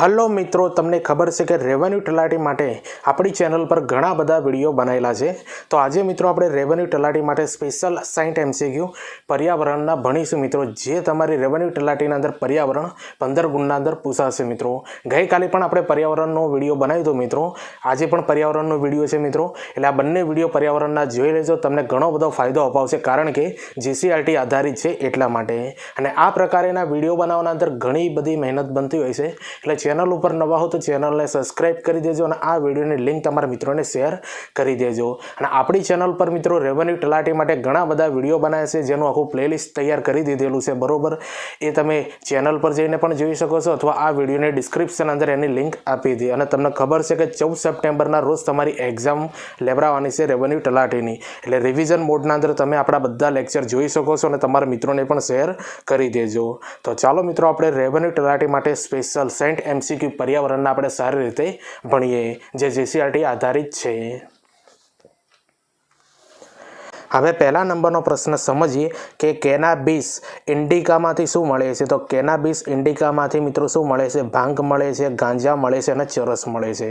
Hello મિત્રો, તમને ખબર છે કે રેવન્યુ તલાટી માટે આપણી ચેનલ પર ઘણા બધા વિડીયો બનાવેલા છે। તો આજે મિત્રો આપણે રેવન્યુ તલાટી માટે સ્પેશિયલ 60 એમસીક્યુ પર્યાવરણના ભણીશું મિત્રો, જે તમારી રેવન્યુ તલાટીના અંદર પર્યાવરણ 15 ગુણના અંદર પૂછાશે મિત્રો। ગઈકાલે પણ આપણે પર્યાવરણનો વિડીયો બનાવ્યો હતો મિત્રો, આજે પણ પર્યાવરણનો વિડીયો છે મિત્રો, એટલે આ બંને વિડીયો પર્યાવરણના જોઈ લેજો, તમને ઘણો બધો ફાયદો અપાવશે, કારણ કે જીસીઆરટી આધારિત છે એટલા માટે। અને આ પ્રકારના વિડીયો બનાવવાના અંદર ઘણી બધી મહેનત બનતી હોય છે, એટલે ચેનલ ઉપર નવા હો તો ચેનલને સબસ્ક્રાઇબ કરી દેજો અને આ વિડીયોની લિંક તમારા મિત્રોને શેર કરી દેજો। અને આપણી ચેનલ પર મિત્રો રેવન્યુ તલાટી માટે ઘણા બધા વિડીયો બનાવ્યા છે, જેનું આખું પ્લેલિસ્ટ તૈયાર કરી દીધેલું છે બરોબર, એ તમે ચેનલ પર જઈને પણ જોઈ શકો છો, અથવા આ વિડીયોને ડિસ્ક્રિપ્શન અંદર એની લિંક આપી દી। અને તમને ખબર છે કે 14 સપ્ટેમ્બરના રોજ તમારી એક્ઝામ લેવડાવવાની છે રેવન્યુ તલાટીની, એટલે રિવિઝન મોડના અંદર તમે આપણા બધા લેક્ચર જોઈ શકો છો અને તમારા મિત્રોને પણ શેર કરી દેજો। તો ચાલો મિત્રો, આપણે રેવન્યુ તલાટી માટે સ્પેશિયલ 60 એમસીક્યુ પર્યાવરણના આપણે સારી રીતે ભણીએ, જે જીસીઆરટી આધારિત છે। હવે પહેલા નંબરનો પ્રશ્ન સમજીએ કે કેનાબિસ ઇન્ડિકામાંથી શું મળે છે। તો કેનાબિસ ઇન્ડિકામાંથી મિત્રો શું મળે છે? ભાંગ મળે છે, ગાંજા મળે છે અને ચરસ મળે છે।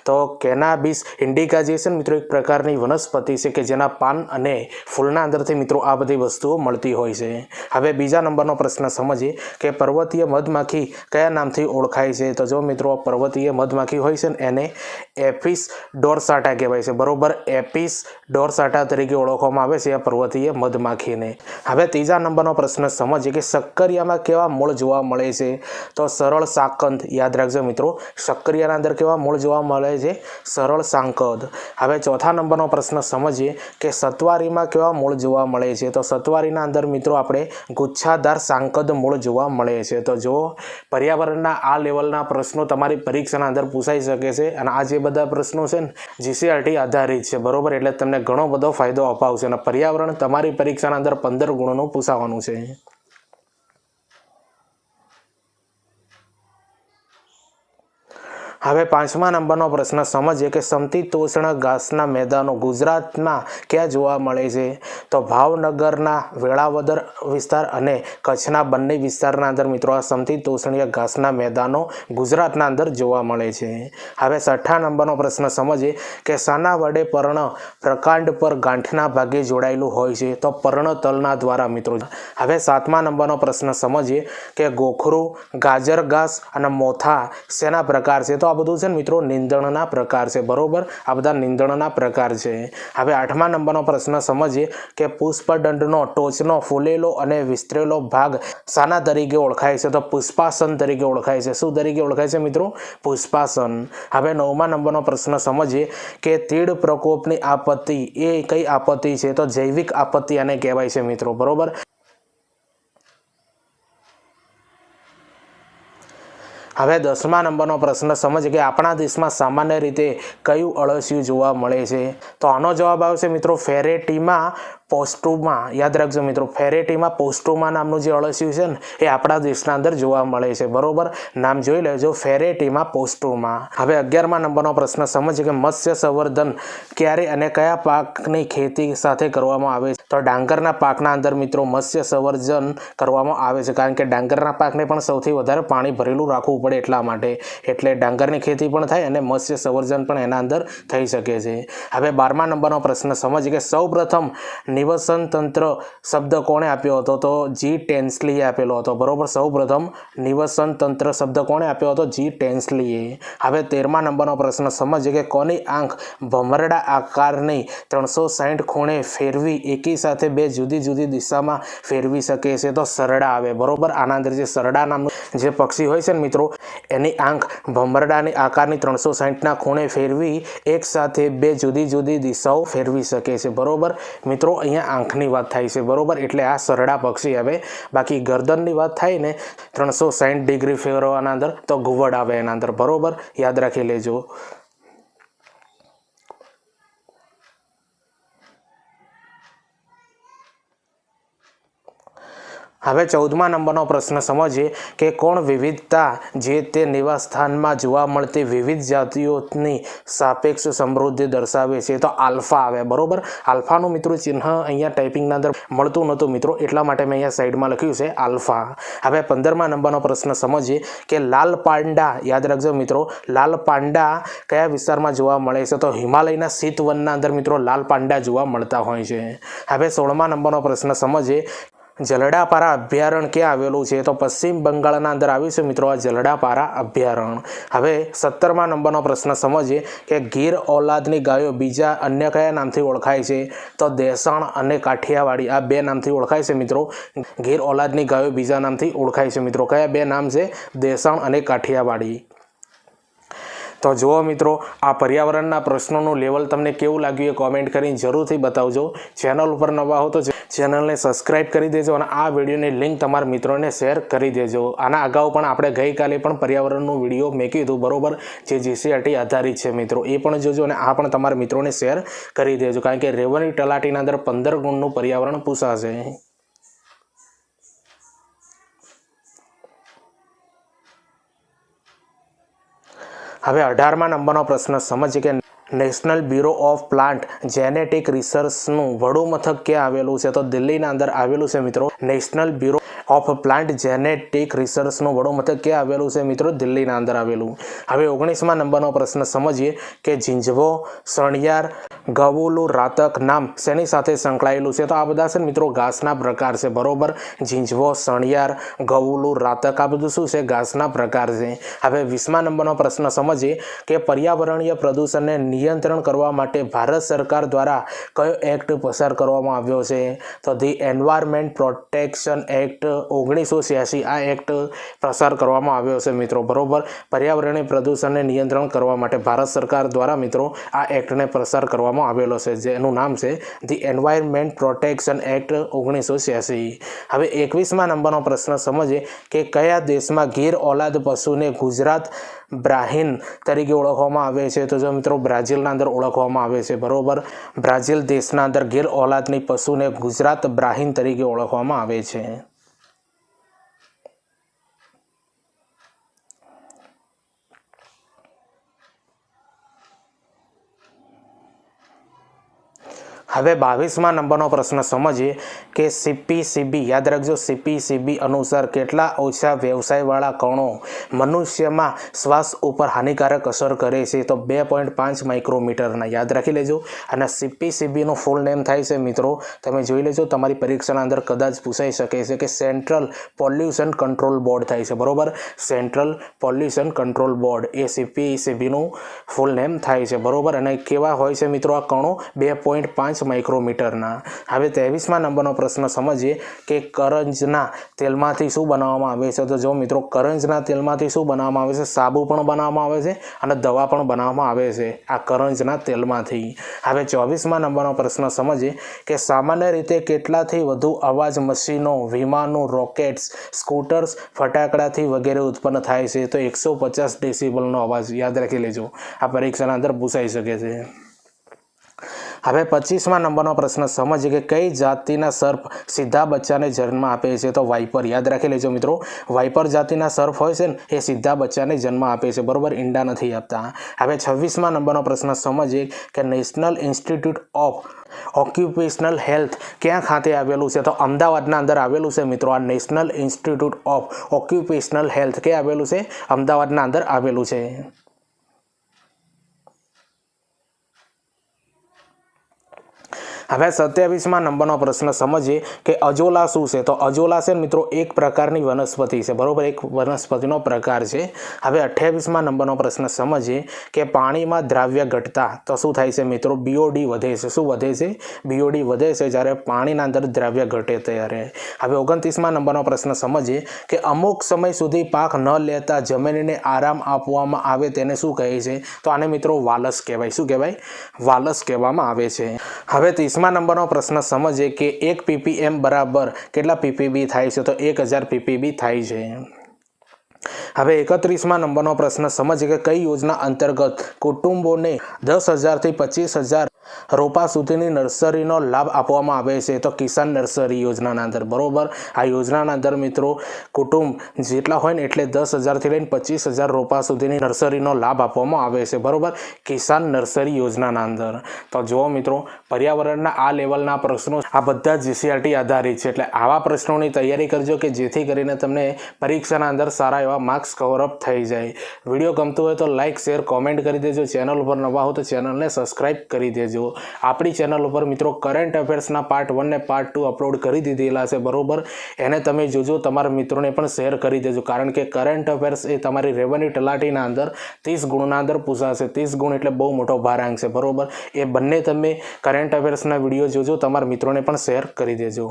તો કેનાબિસ ઇન્ડિકા જે છે ને મિત્રો, એક પ્રકારની વનસ્પતિ છે કે જેના પાન અને ફૂલના અંદરથી મિત્રો આ બધી વસ્તુઓ મળતી હોય છે। હવે બીજા નંબરનો પ્રશ્ન સમજીએ કે પર્વતીય મધમાખી કયા નામથી ઓળખાય છે। તો જો મિત્રો, પર્વતીય મધમાખી હોય છે ને એને એપિસ ડોરસાટા કહેવાય છે બરોબર, એપિસ ડોરસાટા તરીકે ઓળખવામાં આવે છે આ પર્વતીય મધમાખીને। હવે ત્રીજા નંબરનો પ્રશ્ન સમજીએ કે શક્કરિયામાં કેવા મૂળ જોવા મળે છે। તો સરળ સાંકદ, યાદ રાખજો મિત્રો, શક્કરિયાના અંદર કેવા મૂળ જોવા મળે છે? સરળ સાંકદ। હવે ચોથા નંબરનો પ્રશ્ન સમજીએ કે સત્વારીમાં કેવા મૂળ જોવા મળે છે। તો સત્વારીના અંદર મિત્રો આપણે ગુચ્છાદાર સાંકદ મૂળ જોવા મળે છે। તો જો પર્યાવરણના આ લેવલના પ્રશ્નો તમારી પરીક્ષાના અંદર પૂછાઈ શકે છે, અને આ જે બધા પ્રશ્નો છે ને જીસીઆરટી આધારિત છે બરોબર, એટલે તમને ઘણો બધો ફાયદો અપાવશે, અને પર્યાવરણ તમારી પરીક્ષાના અંદર 15 ગુણનું પૂછાવાનું છે। હવે પાંચમા નંબરનો પ્રશ્ન સમજીએ કે સમશીતોષ્ણ ઘાસના મેદાનો ગુજરાતમાં ક્યાં જોવા મળે છે। તો ભાવનગરના વેળાવદર વિસ્તાર અને કચ્છના બંને વિસ્તારના અંદર મિત્રો આ સમશીતોષ્ણીય ઘાસના મેદાનો ગુજરાતના અંદર જોવા મળે છે। હવે છઠ્ઠા નંબરનો પ્રશ્ન સમજીએ કે શાના વડે પર્ણ પ્રકાંડ પર ગાંઠના ભાગે જોડાયેલું હોય છે। તો પર્ણતલના દ્વારા મિત્રો। હવે સાતમા નંબરનો પ્રશ્ન સમજીએ કે ગોખરું, ગાજર ઘાસ અને મોથા શેના પ્રકાર છે। તો આ બધું છે ને મિત્રો નીંદણના પ્રકાર છે બરોબર, આ બધા નીંદણના પ્રકાર છે। હવે આઠમા નંબરનો પ્રશ્ન સમજીએ કે પુષ્પદંડનો ટોચનો ફૂલેલો અને વિસ્તરેલો ભાગ શાના તરીકે ઓળખાય છે। તો પુષ્પાસન તરીકે ઓળખાય છે। શું તરીકે ઓળખાય છે મિત્રો? પુષ્પાસન। હવે નવમા નંબરનો પ્રશ્ન સમજીએ કે તીડ પ્રકોપની આપત્તિ એ કઈ આપત્તિ છે। તો જૈવિક આપત્તિ આને કહેવાય છે મિત્રો બરોબર। હવે 10મા નંબરનો પ્રશ્ન સમજીએ કે આપણા દેશમાં સામાન્ય રીતે કયું અળસિયું જોવા મળે છે। તો આનો જવાબ આવશે મિત્રો ફેરેટીમા પોસ્ટુમા, યાદ રાખજો મિત્રો, ફેરેટીમા પોસ્ટુમા નામનું જે અળસિયું છે ને એ આપણા દેશના અંદર જોવા મળે છે બરોબર, નામ જોઈ લેજો, ફેરેટીમા પોસ્ટુમા। હવે 11મા નંબરનો પ્રશ્ન સમજીએ કે મત્સ્ય સંવર્ધન ક્યારે અને કયા પાકની ખેતી સાથે કરવામાં આવે છે। તો ડાંગરના પાકના અંદર મિત્રો મત્સ્ય સંવર્ધન કરવામાં આવે છે, કારણ કે ડાંગરના પાકને પણ સૌથી વધારે પાણી ભરેલું રાખવું પડે એટલા માટે, એટલે ડાંગરની ખેતી પણ થાય અને મત્સ્ય સંવર્ધન પણ એના અંદર થઈ શકે છે। હવે 12મા નંબરનો પ્રશ્ન સમજીએ કે સૌપ્રથમ નિવસન તંત્ર શબ્દ કોણે આપ્યો હતો। તો જી ટેન્સલીએ આપેલો હતો બરોબર, સૌપ્રથમ નિવસન તંત્ર શબ્દ કોણે આપ્યો હતો? જી ટેન્સલીએ। હવે 13મા નંબરનો પ્રશ્ન સમજીએ કે કોની આંખ ભમરડા આકારની 360 ખૂણે ફેરવી એકી સાથે બે જુદી જુદી દિશામાં ફેરવી શકે છે। તો સરડા આવે બરોબર, આના અંદર જે સરડા નામનું જે પક્ષી હોય છે ને મિત્રો, એની આંખ ભમરડાની આકારની 360ના ખૂણે ફેરવી એક સાથે બે જુદી જુદી દિશાઓ ફેરવી શકે છે બરોબર મિત્રો। અહીંયા આંખની વાત થાય છે બરોબર, એટલે આ સરડા પક્ષી આવે। બાકી ગરદનની વાત થાય ને 360 ડિગ્રી ફેરવવાના અંદર, તો ઘુવડ આવે એના અંદર બરોબર, યાદ રાખી લેજો। હવે 14મા નંબરનો પ્રશ્ન સમજીએ કે કોણ વિવિધતા જે તે નિવાસસ્થાનમાં જોવા મળતી વિવિધ જાતિઓની સાપેક્ષ સમૃદ્ધિ દર્શાવે છે? તો આલ્ફા આવે, બરોબર. આલ્ફાનું મિત્રો ચિહ્ન અહીંયા ટાઈપિંગના અંદર મળતું નહોતું મિત્રો, એટલા માટે મેં અહીંયા સાઈડમાં લખ્યું છે આલ્ફા. હવે 15મા નંબરનો પ્રશ્ન સમજીએ કે લાલ પાંડા, યાદ રાખજો મિત્રો, લાલ પાંડા કયા વિસ્તારમાં જોવા મળે છે? તો હિમાલયના શીતવનના અંદર મિત્રો લાલ પાંડા જોવા મળતા હોય છે. હવે 16મા નંબરનો પ્રશ્ન સમજીએ જલડાપારા અભયારણ્ય ક્યાં આવેલું છે? તો પશ્ચિમ બંગાળના અંદર આવ્યું છે મિત્રો આ જલડાપારા અભયારણ્ય. હવે 17મા નંબરનો પ્રશ્ન સમજીએ કે ગીર ઓલાદની ગાયો બીજા અન્ય કયા નામથી ઓળખાય છે? તો દેસાણ અને કાઠિયાવાડી, આ બે નામથી ઓળખાય છે મિત્રો. ગીર ઓલાદની ગાયો બીજા નામથી ઓળખાય છે મિત્રો. કયા બે નામ છે? દેસાણ અને કાઠિયાવાડી. તો જુઓ મિત્રો, આ પર્યાવરણના પ્રશ્નોનું લેવલ તમને કેવું લાગ્યું એ કોમેન્ટ કરીને જરૂરથી બતાવજો. ચેનલ ઉપર નવા હો તો ચેનલને સબસ્ક્રાઈબ કરી દેજો અને આ વિડીયોની લિંક તમારા મિત્રોને શેર કરી દેજો. આના અગાઉ પણ આપણે ગઈકાલે પણ પર્યાવરણનું વિડીયો મેક્યું હતું, બરોબર, જે જીસીઆરટી આધારિત છે મિત્રો, એ પણ જોજો અને આ પણ તમારા મિત્રોને શેર કરી દેજો, કારણ કે રેવન્યુ તલાટીના અંદર 15 ગુણનું પર્યાવરણ પૂછાશે. હવે 18મા નંબરનો પ્રશ્ન સમજીએ કે national bureau of plant genetic રિસર્ચનું વડું મથક ક્યાં આવેલું છે? તો દિલ્હીના અંદર આવેલું છે મિત્રો. National bureau of plant genetic રિસર્ચનું વડું મથક ક્યાં આવેલું છે મિત્રો? દિલ્હીના અંદર આવેલું. હવે 19મા નંબરનો પ્રશ્ન સમજીએ કે ઝીંઝવો, સણિયાર, ગવુલું, રાતક નામ શેની સાથે સંકળાયેલું છે? તો આ બધા છે મિત્રો ઘાસના પ્રકાર છે, બરોબર. ઝીંઝવો, સણિયાર, ગવુલું, રાતક આ બધું શું છે? ઘાસના પ્રકાર છે. હવે 20મા નંબરનો પ્રશ્ન સમજીએ કે પર્યાવરણીય પ્રદૂષણને નિયંત્રણ કરવા માટે ભારત સરકાર દ્વારા કયો એક્ટ પસાર કરવામાં આવ્યો છે? તો ધી એન્વાયરમેન્ટ પ્રોટેક્શન એક્ટ 1986, આ એક્ટ પસાર કરવામાં આવ્યો છે મિત્રો, બરોબર. પર્યાવરણીય પ્રદૂષણને નિયંત્રણ કરવા માટે ભારત સરકાર દ્વારા મિત્રો આ એક્ટને પસાર કરવામાં આવેલો છે, જેનું નામ છે ધી એન્વાયરમેન્ટ પ્રોટેક્શન એક્ટ 1986. હવે 21મા નંબરનો પ્રશ્ન સમજીએ કે કયા દેશમાં ગીર ઓલાદ પશુને ગુજરાત બ્રાહીન તરીકે ઓળખવામાં આવે છે? તો જો મિત્રો બ્રાઝિલના અંદર ઓળખવામાં આવે છે, બરોબર. બ્રાઝિલ દેશના અંદર ગીર ઓલાદની પશુને ગુજરાત બ્રાહીન તરીકે ઓળખવામાં આવે છે. હવે 22મા નંબરનો પ્રશ્ન સમજીએ કે સીપીસીબી, યાદ રાખજો, સીપીસીબી અનુસાર કેટલા ઓછા વ્યવસાયવાળા કણો મનુષ્યમાં શ્વાસ ઉપર હાનિકારક અસર કરે છે? તો 2.5 માઇક્રોમીટરના, યાદ રાખી લેજો. અને સીપીસીબીનું ફૂલ નેમ થાય છે મિત્રો, તમે જોઈ લેજો, તમારી પરીક્ષાના અંદર કદાચ પૂછાઈ શકે છે કે સેન્ટ્રલ પોલ્યુશન કંટ્રોલ બોર્ડ થાય છે, બરોબર. સેન્ટ્રલ પોલ્યુશન કંટ્રોલ બોર્ડ એ સીપીસીબીનું ફૂલ નેમ થાય છે, બરોબર. અને કેવા હોય છે મિત્રો આ કણો? 2.5 માઇક્રોમીટરના. હવે 23મા નંબરનો પ્રશ્ન સમજીએ કે કરંજના તેલમાંથી શું બનાવવામાં આવે છે? તો જો મિત્રો કરંજના તેલમાંથી શું બનાવવામાં આવે છે? સાબુ પણ બનાવવામાં આવે છે અને દવા પણ બનાવવામાં આવે છે આ કરંજના તેલમાંથી. હવે 24મા નંબરનો પ્રશ્ન સમજીએ કે સામાન્ય રીતે કેટલાથી વધુ અવાજ મશીનો, વિમાનો, રોકેટ્સ, સ્કૂટર્સ, ફટાકડાથી વગેરે ઉત્પન્ન થાય છે? તો 150 ડેસિબલનો અવાજ, યાદ રાખી લેજો, આ પરીક્ષાના અંદર પૂછાઈ શકે છે. હવે 25મા નંબરનો પ્રશ્ન સમજીએ કે કઈ જાતિના સર્પ સીધા બચ્ચાને જન્મ આપે છે? તો વાઇપર, યાદ રાખી લેજો મિત્રો, વાઇપર જાતિના સર્પ હોય છે ને એ સીધા બચ્ચાને જન્મ આપે છે, બરોબર, ઈંડા નથી આપતા. હવે 26મા નંબરનો પ્રશ્ન સમજીએ કે national institute of occupational health ક્યાં ખાતે આવેલું છે? તો અમદાવાદના અંદર આવેલું છે મિત્રો આ national institute of occupational health. ક્યાં આવેલું છે? અમદાવાદના અંદર આવેલું છે. હવે 27મા નંબરનો પ્રશ્ન સમજીએ કે અજોલા શું છે? તો અજોલા છે મિત્રો એક પ્રકારની વનસ્પતિ છે, બરોબર, એક વનસ્પતિનો પ્રકાર છે. હવે 28મા નંબરનો પ્રશ્ન સમજીએ કે પાણીમાં દ્રાવ્ય ઘટતા તો શું થાય છે મિત્રો? બીઓડી વધે છે. શું વધે છે? બીઓડી વધે છે જ્યારે પાણીના અંદર દ્રાવ્ય ઘટે ત્યારે. હવે 29મા નંબરનો પ્રશ્ન સમજીએ કે અમુક સમય સુધી પાક ન લેતા જમીનને આરામ આપવામાં આવે તેને શું કહે છે? તો આને મિત્રો વાલસ કહેવાય. શું કહેવાય? વાલસ કહેવામાં આવે છે. હવે 30મા નંબરનો પ્રશ્ન સમજીએ કે 1 ppm બરાબર કેટલા ppb થાય છે? તો 1000 ppb થાય છે. હવે 31મા નંબરનો પ્રશ્ન સમજીએ કે કઈ યોજના અંતર્ગત કુટુંબોને 10,000 થી 25,000 રોપા સુધીની નર્સરીનો લાભ આપવામાં આવે છે તો કિસાન નર્સરી યોજનાના અંદર, બરોબર. આ યોજનાના અંદર મિત્રો કુટુંબ જેટલા હોય ને એટલે 10,000થી લઈને 25,000 રોપા સુધીની નર્સરીનો લાભ આપવામાં આવે છે, બરોબર, કિસાન નર્સરી યોજનાના અંદર. તો જુઓ મિત્રો, પર્યાવરણના આ લેવલના પ્રશ્નો આ બધા જ જીસીઆરટી આધારિત છે, એટલે આવા પ્રશ્નોની તૈયારી કરજો કે જેથી કરીને તમને પરીક્ષાના અંદર સારા એવા માર્ક્સ કવર અપ થઈ જાય. વિડીયો ગમતો હોય તો લાઇક, શેર, કોમેન્ટ કરી દેજો. ચેનલ ઉપર નવા હો તો ચેનલને સબસ્ક્રાઈબ કરી દેજો. આપણી ચેનલ ઉપર મિત્રો કરંટ અફેર્સના પાર્ટ 1 ને પાર્ટ 2 અપલોડ કરી દીધેલા છે, બરોબર. એને તમે જોજો, તમારા મિત્રોને પણ શેર કરી દેજો, કારણ કે કરંટ અફેર્સ એ તમારી રેવન્યુ તલાટીના અંદર 30 ગુણના અંદર પૂછાશે. 30 ગુણ એટલે બહુ મોટો ભારાંક છે, બરોબર. એ બંને તમે કરંટ અફેર્સના વિડીયો જોજો, તમારા મિત્રોને પણ શેર કરી દેજો.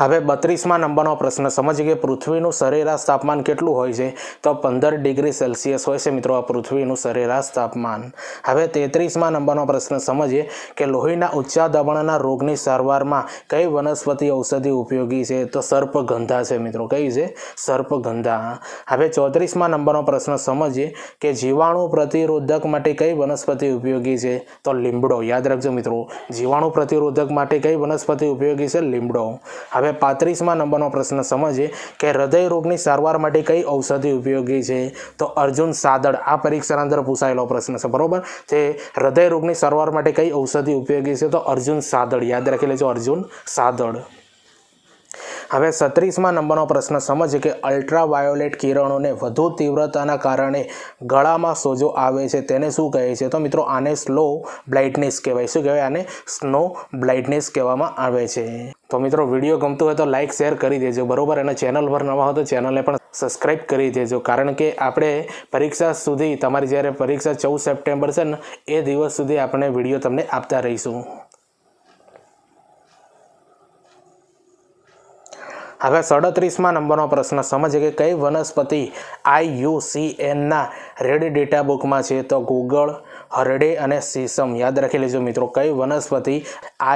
હવે 32મા નંબરનો પ્રશ્ન સમજીએ કે પૃથ્વીનું સરેરાશ તાપમાન કેટલું હોય છે? તો 15 ડિગ્રી સેલ્સિયસ હોય છે મિત્રો આ પૃથ્વીનું સરેરાશ તાપમાન. હવે 33મા નંબરનો પ્રશ્ન સમજીએ કે લોહીના ઊંચા દબાણના રોગની સારવારમાં કઈ વનસ્પતિ ઔષધિ ઉપયોગી છે? તો સર્પગંધા છે મિત્રો. કઈ છે? સર્પગંધા. હવે 34મા નંબરનો પ્રશ્ન સમજીએ કે જીવાણુ પ્રતિરોધક માટે કઈ વનસ્પતિ ઉપયોગી છે? તો લીમડો. યાદ રાખજો મિત્રો, જીવાણુ પ્રતિરોધક માટે કઈ વનસ્પતિ ઉપયોગી છે? લીમડો. હવે 35મા નંબરનો પ્રશ્ન સમજીએ કે હૃદય રોગની સારવાર માટે કઈ ઔષધિ ઉપયોગી છે? તો અર્જુન સાદડ. આ પરીક્ષાના અંદર પૂછાયેલો પ્રશ્ન છે, બરોબર. તે હૃદય રોગની સારવાર માટે કઈ ઔષધિ ઉપયોગી છે? તો અર્જુન સાદડ. યાદ રાખી લેજો, અર્જુન સાદડ. હવે 36મા નંબરનો પ્રશ્ન સમજીએ કે અલ્ટ્રાવાયોલેટ કિરણોને વધુ તીવ્રતાના કારણે ગળામાં સોજો આવે છે, તેને શું કહે છે? તો મિત્રો આને સ્લો બ્લાઇન્ડનેસ કહેવાય. શું કહેવાય? આને સ્નો બ્લાઇન્ડનેસ કહેવામાં આવે છે. તો મિત્રો વિડીયો ગમતો હોય તો લાઇક, શેર કરી દેજો, બરોબર. અને ચેનલ પર નવા હો તો ચેનલને પણ સબસ્ક્રાઈબ કરી દેજો, કારણ કે આપણે પરીક્ષા સુધી, તમારી જ્યારે પરીક્ષા 14 સપ્ટેમ્બર છે ને એ દિવસ સુધી આપણે વિડીયો તમને આપતા રહીશું. હવે 37મા નંબરનો પ્રશ્ન સમજીએ કે કઈ વનસ્પતિ IUCNના રેડ ડેટા બુકમાં છે? તો ગુગળ, હરડે અને સીસમ. યાદ રાખી લેજો મિત્રો, કઈ વનસ્પતિ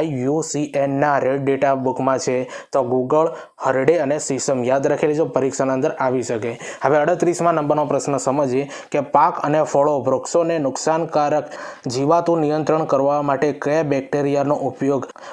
IUCNના રેડ ડેટા બુકમાં છે? તો ગુગળ, હરડે અને સીસમ. યાદ રાખી લેજો, પરીક્ષાના અંદર આવી શકે. હવે 38મા નંબરનો પ્રશ્ન સમજીએ કે પાક અને ફળો, વૃક્ષોને નુકસાનકારક જીવાતું નિયંત્રણ કરવા માટે કયા બેક્ટેરિયાનો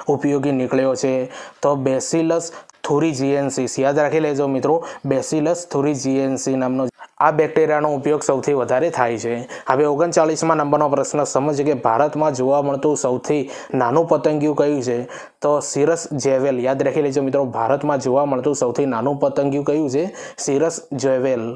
ઉપયોગી નીકળ્યો છે? તો બેસિલસ thuringiensis. યાદ રાખી લેજો મિત્રો, બેસિલસ thuringiensis નામનો આ બેક્ટેરિયાનો ઉપયોગ સૌથી વધારે થાય છે. હવે 39મા નંબરનો પ્રશ્ન સમજીએ કે ભારતમાં જોવા મળતું સૌથી નાનું પતંગિયું કયું છે? તો સિરસ જેવેલ. યાદ રાખી લેજો મિત્રો, ભારતમાં જોવા મળતું સૌથી નાનું પતંગિયું કયું છે? સિરસ જેવેલ.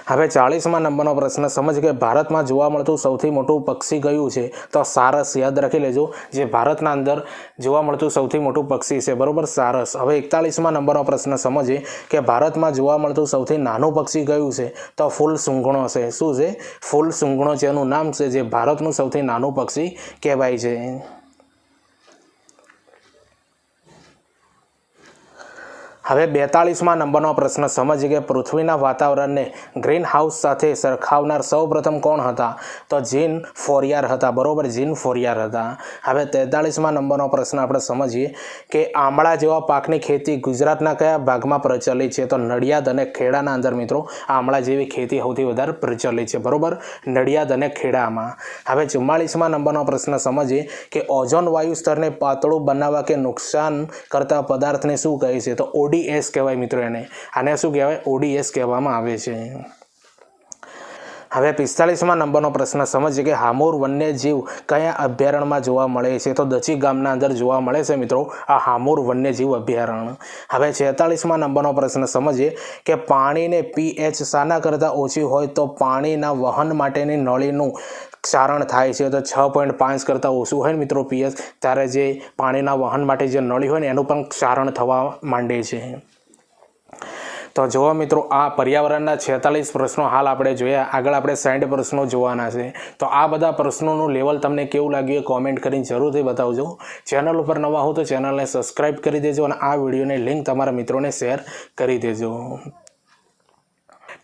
હવે 40મા નંબરનો પ્રશ્ન સમજીએ કે ભારતમાં જોવા મળતું સૌથી મોટું પક્ષી કયું છે? તો સારસ. યાદ રાખી લેજો, જે ભારતના અંદર જોવા મળતું સૌથી મોટું પક્ષી છે, બરોબર, સારસ. હવે 41મા નંબરનો પ્રશ્ન સમજીએ કે ભારતમાં જોવા મળતું સૌથી નાનું પક્ષી કયું છે? તો ફૂલ સૂંઘણો છે. શું છે? ફૂલ સૂંઘણો છે એનું નામ છે, જે ભારતનું સૌથી નાનું પક્ષી કહેવાય છે. હવે 42મા નંબરનો પ્રશ્ન સમજીએ કે પૃથ્વીના વાતાવરણને ગ્રીન હાઉસ સાથે સરખાવનાર સૌપ્રથમ કોણ હતા? તો જીન ફોરિયર હતા, બરોબર, જીન ફોરિયર હતા. હવે 43મા નંબરનો પ્રશ્ન આપણે સમજીએ કે આંબળા જેવા પાકની ખેતી ગુજરાતના કયા ભાગમાં પ્રચલિત છે? તો નડિયાદ અને ખેડાના અંદર મિત્રો આંબળા જેવી ખેતી સૌથી વધારે પ્રચલિત છે, બરોબર, નડિયાદ અને ખેડામાં. હવે 44મા નંબરનો પ્રશ્ન સમજીએ કે ઓઝોન વાયુ સ્તરને પાતળું બનાવવા કે નુકસાન કરતા પદાર્થને શું કહે છે? તો ODS કહેવાય મિત્રો એને. આને શું કહેવાય? ODS કહેવામાં આવે છે. હવે 45મા નંબરનો પ્રશ્ન સમજીએ કે હામુર વન્યજીવ કયા અભયારણ્યમાં જોવા મળે છે? તો દચી ગામના અંદર જોવા મળે છે મિત્રો આ હામુર વન્યજીવ અભયારણ્ય. હવે 46મા નંબરનો પ્રશ્ન સમજીએ કે પાણીને pH શાના કરતાં ઓછી હોય તો પાણીના વહન માટેની નળીનું ક્ષારણ થાય છે? તો 6.5 કરતાં ઓછું હોય ને મિત્રો pH, ત્યારે જે પાણીના વહન માટે જે નળી હોય ને એનું પણ ક્ષારણ થવા માંડે છે. તો જુઓ મિત્રો, આ પર્યાવરણના 46 પ્રશ્નો હાલ આપણે જોયા. આગળ આપણે 60 પ્રશ્નો જોવાના છે. તો આ બધા પ્રશ્નોનું લેવલ તમને કેવું લાગ્યું એ કોમેન્ટ કરીને જરૂરથી બતાવજો. ચેનલ ઉપર નવા હો તો ચેનલને સબસ્ક્રાઈબ કરી દેજો અને આ વિડીયોની લિંક તમારા મિત્રોને શેર કરી દેજો.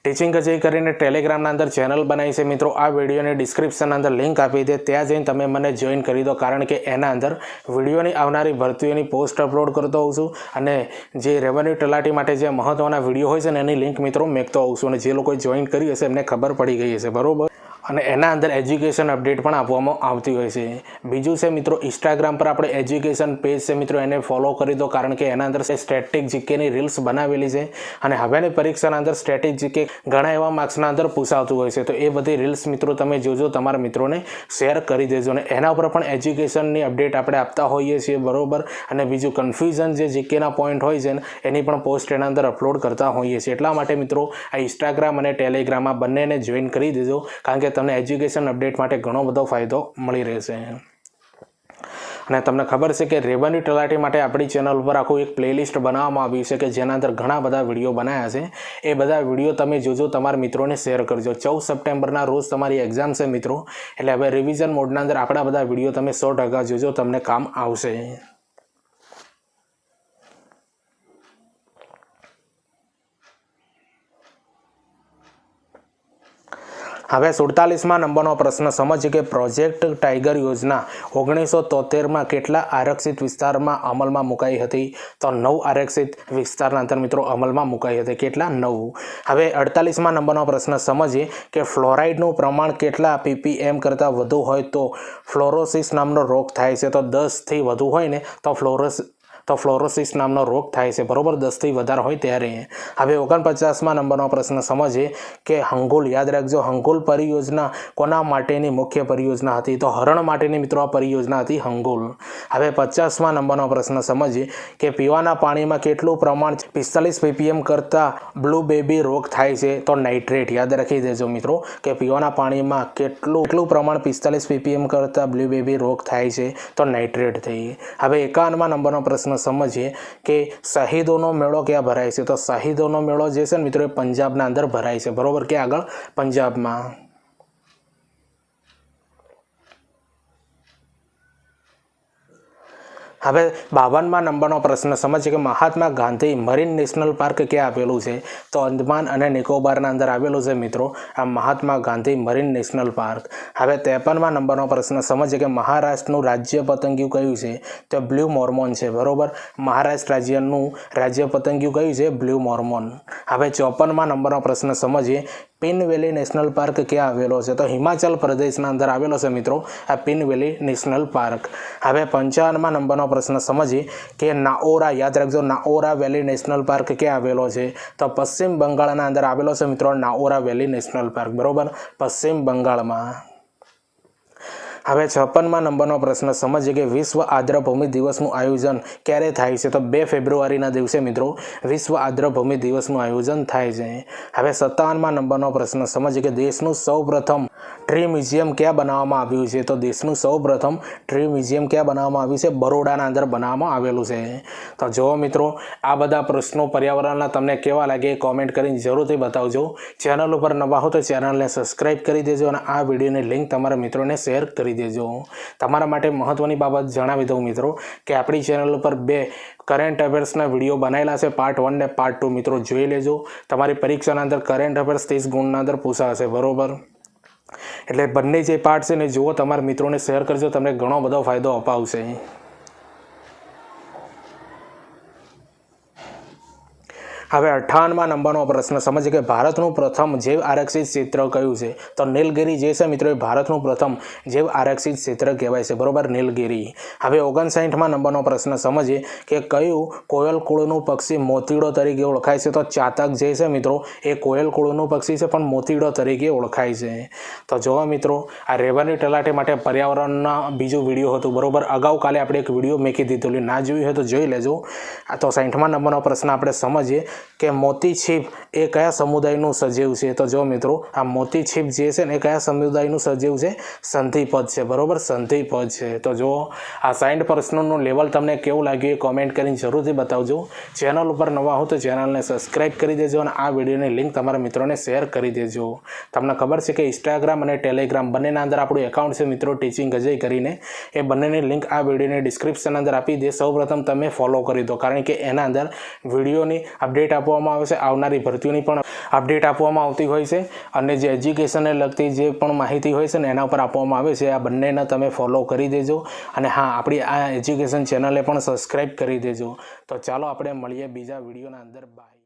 ટીચિંગ અજય કરીને ટેલિગ્રામના અંદર ચેનલ બનાવી છે મિત્રો. આ વિડીયોની ડિસ્ક્રિપ્શનના અંદર લિંક આપી દે, ત્યાં જઈને તમે મને જોઈન કરી દો, કારણ કે એના અંદર વિડીયોની આવનારી ભરતીઓની પોસ્ટ અપલોડ કરતો હોઉં છું અને જે રેવન્યુ તલાટી માટે જે મહત્ત્વના વિડીયો હોય છે ને એની લિંક મિત્રો મેકતો હોઉં છું, અને જે લોકોએ જોઈન કરી હશે એમને ખબર પડી ગઈ હશે, બરાબર. અને એના અંદર એજ્યુકેશન અપડેટ પણ આપવામાં આવતી હોય છે. બીજું છે મિત્રો, ઇન્સ્ટાગ્રામ પર આપણે એજ્યુકેશન પેજ છે મિત્રો, એને ફોલો કરી દો, કારણ કે એના અંદર સ્ટેટિક જીકેની રીલ્સ બનાવેલી છે અને હવેની પરીક્ષાના અંદર સ્ટેટિક જીકે ઘણા એવા માર્ક્સના અંદર પૂછાતું હોય છે. તો એ બધી રીલ્સ મિત્રો તમે જોજો, તમારા મિત્રોને શેર કરી દેજો, અને એના ઉપર પણ એજ્યુકેશનની અપડેટ આપણે આપતા હોઈએ છીએ, બરાબર. અને બીજું કન્ફ્યુઝન જે જીકેના પોઈન્ટ હોય છે ને એની પણ પોસ્ટ એના અંદર અપલોડ કરતા હોઈએ છીએ. એટલા માટે મિત્રો આ ઇન્સ્ટાગ્રામ અને ટેલિગ્રામમાં બંનેને જોઈન કરી દેજો, કારણ કે તમને એજ્યુકેશન અપડેટ માટે ઘણો બધો ફાયદો મળી રહેશે. અને તમને ખબર છે કે રેવન્યુ તલાટી માટે આપણી ચેનલ ઉપર આખું એક પ્લેલિસ્ટ બનાવવામાં આવ્યું છે કે જેના અંદર ઘણા બધા વિડીયો બનાવ્યા છે. એ બધા વિડીયો તમે જોજો, તમારા મિત્રોને શેર કરજો. 14 સપ્ટેમ્બરના રોજ તમારી એક્ઝામ છે મિત્રો, એટલે હવે રિવિઝન મોડના અંદર આપણા બધા વિડીયો તમે 100% જોજો, તમને કામ આવશે. હવે 47માં નંબરનો પ્રશ્ન સમજીએ કે પ્રોજેક્ટ ટાઈગર યોજના 1973માં કેટલા આરક્ષિત વિસ્તારમાં અમલમાં મુકાઈ હતી? તો 9 આરક્ષિત વિસ્તારના અંદર મિત્રો અમલમાં મુકાઈ હતી. કેટલા? 9. હવે 48માં નંબરનો પ્રશ્ન સમજીએ કે ફ્લોરાઇડનું પ્રમાણ કેટલા ppm કરતાં વધુ હોય તો ફ્લોરોસિસ નામનો રોગ થાય છે? તો 10થી વધુ હોય ને તો ફ્લોરોસિસ નામનો રોગ થાય છે, બરોબર, 10થી વધારે હોય ત્યારે. હવે 49માં નંબરનો પ્રશ્ન સમજીએ કે હંગુલ, યાદ રાખજો, હંગુલ પરિયોજના કોના માટેની મુખ્ય પરિયોજના હતી? તો હરણ માટેની મિત્રો આ પરિયોજના હતી, હંગુલ. હવે 50માં નંબરનો પ્રશ્ન સમજીએ કે પીવાના પાણીમાં કેટલું પ્રમાણ 45 ppm કરતાં બ્લુ બેબી રોગ થાય છે? તો નાઇટ્રેટ. યાદ રાખી દેજો મિત્રો કે પીવાના પાણીમાં કેટલું પ્રમાણ 45 ppm કરતાં બ્લુ બેબી રોગ થાય છે? તો નાઇટ્રેટ થઈ. હવે 51માં નંબરનો પ્રશ્ન સમજીએ કે શહીદોનો મેળો ક્યાં ભરાય છે? તો શહીદોનો મેળો જે છે ને મિત્રો એ પંજાબના અંદર ભરાય છે, બરોબર. કે આગળ પંજાબમાં. હવે 52માં નંબરનો પ્રશ્ન સમજીએ કે Mahatma Gandhi marine national park ક્યાં આવેલું છે? તો અંદમાન અને નિકોબારના અંદર આવેલું છે મિત્રો આ Mahatma Gandhi marine national park. હવે 53માં નંબરનો પ્રશ્ન સમજીએ કે મહારાષ્ટ્રનું રાજ્ય પતંગિયું કયું છે? તો બ્લુ મોર્મોન છે, બરોબર. મહારાષ્ટ્ર રાજ્યનું રાજ્ય પતંગિયું કયું છે? Blue Mormon. હવે 54માં નંબરનો પ્રશ્ન સમજીએ પિન વેલી નેશનલ પાર્ક ક્યાં આવેલો છે? તો હિમાચલ પ્રદેશના અંદર આવેલો છે મિત્રો આ પિન વેલી નેશનલ પાર્ક. હવે 55માં નંબરનો પ્રશ્ન સમજીએ કે નાઓરા, યાદ રાખજો, નાઓરા વેલી નેશનલ પાર્ક ક્યાં આવેલો છે? તો પશ્ચિમ બંગાળના અંદર આવેલો છે મિત્રો નાઓરા વેલી નેશનલ પાર્ક, બરોબર, પશ્ચિમ બંગાળમાં. હવે 56માં નંબરનો પ્રશ્ન સમજીએ કે વિશ્વ આર્દ્રભૂમિ દિવસનું આયોજન ક્યારે થાય છે? તો 2 ફેબ્રુઆરીના દિવસે મિત્રો વિશ્વ આર્દ્રભૂમિ દિવસનું આયોજન થાય છે. હવે 57માં નંબરનો પ્રશ્ન સમજીએ કે દેશનું સૌપ્રથમ ટ્રી મ્યુઝિયમ ક્યાં બનાવવામાં આવ્યું છે? તો દેશનું સૌપ્રથમ ટ્રી મ્યુઝિયમ ક્યાં બનાવવામાં આવ્યું છે? બરોડાના અંદર બનાવવામાં આવેલું છે. તો જુઓ મિત્રો, આ બધા પ્રશ્નો પર્યાવરણના તમને કેવા લાગે કોમેન્ટ કરીને જરૂરથી બતાવજો. ચેનલ ઉપર નવા હો તો ચેનલને સબસ્ક્રાઈબ કરી દેજો અને આ વિડીયોની લિંક તમારા મિત્રોને શેર કરી દેજો. તમારા માટે મહત્વની બાબત જણાવી દઉં મિત્રો કે આપણી ચેનલ ઉપર 2 કરંટ અફેર્સના વિડીયો બનાવેલા છે, પાર્ટ 1 ને પાર્ટ 2. મિત્રો જોઈ લેજો. તમારી પરીક્ષાના અંદર કરંટ અફેર્સ 30 ગુણના અંદર પૂછાશે, બરોબર. એટલે બંને જે પાર્ટ છે ને જુઓ, તમારા મિત્રોને શેર કરજો, તમને ઘણો બધો ફાયદો અપાવશે. હવે 58માં નંબરનો પ્રશ્ન સમજીએ કે ભારતનું પ્રથમ જૈવ આરક્ષિત ક્ષેત્ર કયું છે? તો નીલગિરી જે છે મિત્રો એ ભારતનું પ્રથમ જૈવ આરક્ષિત ક્ષેત્ર કહેવાય છે, બરોબર, નીલગિરી. હવે 59માં નંબરનો પ્રશ્ન સમજીએ કે કયું કોયલ કુળનું પક્ષી મોતીડો તરીકે ઓળખાય છે? તો ચાતક જે છે મિત્રો એ કોયલ કુળનું પક્ષી છે પણ મોતીડો તરીકે ઓળખાય છે. તો જોવા મિત્રો, આ રેવન્યુ તલાટી માટે પર્યાવરણના બીજું વિડીયો હતું, બરોબર. અગાઉ કાલે આપણે એક વિડીયો મૂકી દીધેલું, ના જોયું હોય તો જોઈ લેજો. તો 60માં નંબરનો પ્રશ્ન આપણે સમજીએ કે મોતી છીપ એ કયા સમુદાયનું સજીવ છે? તો જો મિત્રો, આ મોતી છીપ જે છે ને એ કયા સમુદાયનું સજીવ છે? સંધિપદ છે, બરોબર, સંધિપદ છે. તો જો આ 60 પ્રશ્નોનું લેવલ તમને કેવું લાગ્યું એ કોમેન્ટ કરીને જરૂરથી બતાવજો. ચેનલ ઉપર નવા હો તો ચેનલને સબસ્ક્રાઈબ કરી દેજો અને આ વિડીયોની લિંક તમારા મિત્રોને શેર કરી દેજો. તમને ખબર છે કે ઇન્સ્ટાગ્રામ અને ટેલિગ્રામ બંનેના અંદર આપણું એકાઉન્ટ છે મિત્રો ટીચિંગ અજય કરીને. એ બંનેની લિંક આ વિડીયોની ડિસ્ક્રિપ્શન અંદર આપી દે. સૌપ્રથમ તમે ફોલો કરી દો, કારણ કે એના અંદર વિડીયોની અપડેટ અપડેટ આપવામાં આવે છે, આવનારી ભરતીઓની પણ અપડેટ આપવામાં આવતી હોય છે અને જે એજ્યુકેશનને લગતી જે પણ માહિતી હોય છે ને એના ઉપર આપવામાં આવે છે. આ બંનેને તમે ફોલો કરી દેજો અને હા, આપણી આ એજ્યુકેશન ચેનલે પણ સબસ્ક્રાઈબ કરી દેજો. તો ચાલો આપણે મળીએ બીજા વિડીયોના અંદર. બાય.